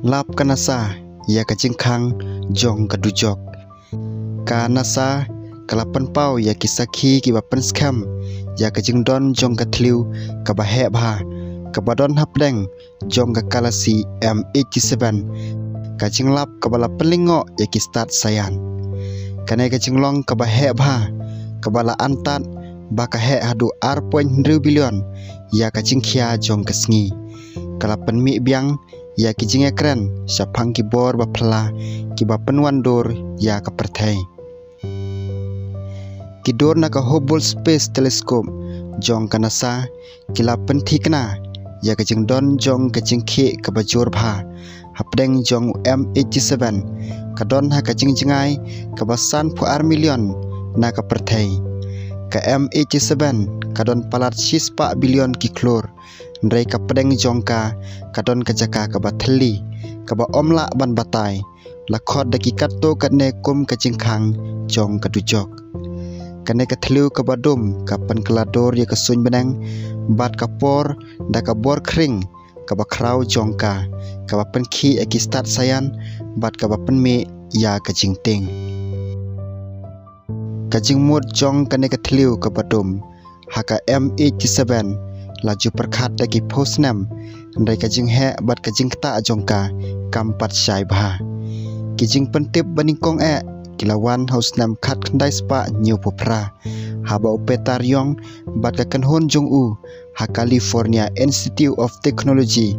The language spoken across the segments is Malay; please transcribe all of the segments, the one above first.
lap kanasa ya kajingkang jong kadujok kanasa kalapan pau ya kisaki kibapan scam ya kajingdon jong katliu kabahe bha kabadon hapdeng jong kakalasi M87 kajinglap kabala pelingo ya kistat sayan kanai kajinglong kabahe bha kabala antat bakahe hadu R.2 billion ya kajingkhia jong kasngi kalapan mi biang ya kijing ekran sapang kibor bapla kibapan wandor ya kaperthai kidor na ka Hubble Space Telescope jong kanasa kilapan thikna ya kajing don jong kajing khi kabajor bha hapdeng jong M87 kadon ha kajing jingai kabasan pu R million na kaperthai ka M87 kadon palat 6 billion kiklor ndrai kapdeng jongka kadon kajaka kabathali kaba omla ban batai lakhot dakikat to kadne kum kajingkhang jong kadujok kane kathliu kabadum kapan kelador ya kasuny benang bat kapor da kabor kring kaba krau jongka kaba penkhi ekistat sayan bat kaba penme ya kajingting kajingmut jong kane kathliu kabadum haka M87 laju perkhat dagi posnam ndai kajing he bat kajing kta jongka kampat syai bha kijing pentip baningkong kilawan hausnam khat khandai spa new popra haba upetar yong bat kakan hon jong u ha California Institute of Technology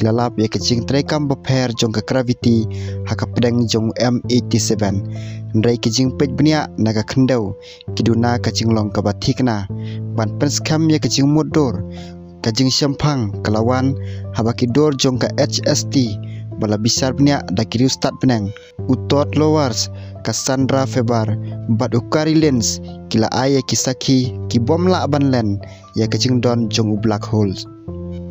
kilalap ya kajing trekam bapher jong ka gravity ha kapdeng jong M87 ndai kijing pej bnia naga khandau kiduna kajing long ka bathikna ban penskam ya kajing modor kajing syampang kelawan habakidor jong ka HST bala bisar bnia dakiri ustad penang utot lowers Cassandra Febar bat ukari lens kila aya kisaki ki bom la ban len ya kajing don jong black holes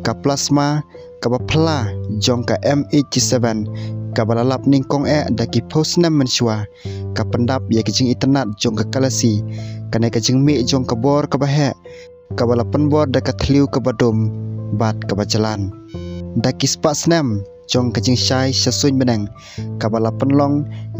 ka plasma ka bapla jong ka M87 ka balalap ningkong daki posnam mensua ka pendap ya kajing internet jong ka kalasi kanai kajing mi jong ka bor ka bahe ka balapan bor da kathliu ka badum bat ka bajalan daki spasnam jong kajing syai sasuny benang ka balapan long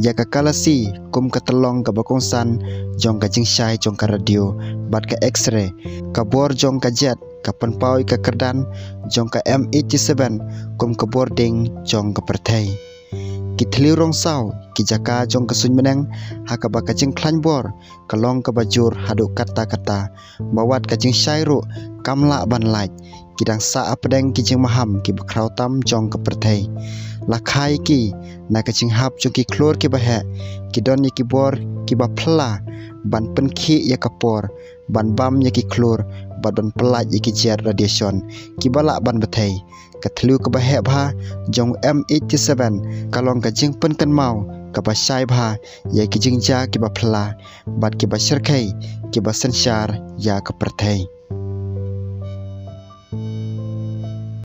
ya ka kalasi kum ka telong ka bakongsan jong kajing syai jong ka radio bat ka x-ray ka bor jong ka jet ka panpau ka kerdan jong ka M87 kum ka boarding jong ka perthai kithliu rong sau ki jaka jong ka suny benang haka ba kajing khlan bor kalong ka bajur hadu kata-kata bawat kajing syai ru kamla ban laj kidang sa apdeng kijing maham ki bakrau tam jong ka perthai lakhai ki na kajing hap jong ki klor ki bahe ki don ki bor ki ba phla ban penkhi ya kapor ban bam ya ki klor badon pelaj ki jet radiation ki bala ban bathai kathliu ka bahe bha jong M87 kalong kajing penkan mau ka ba syai bha ya kijing ja ki ba phla bat ki ba serkai ki ba sanshar ya ka perthai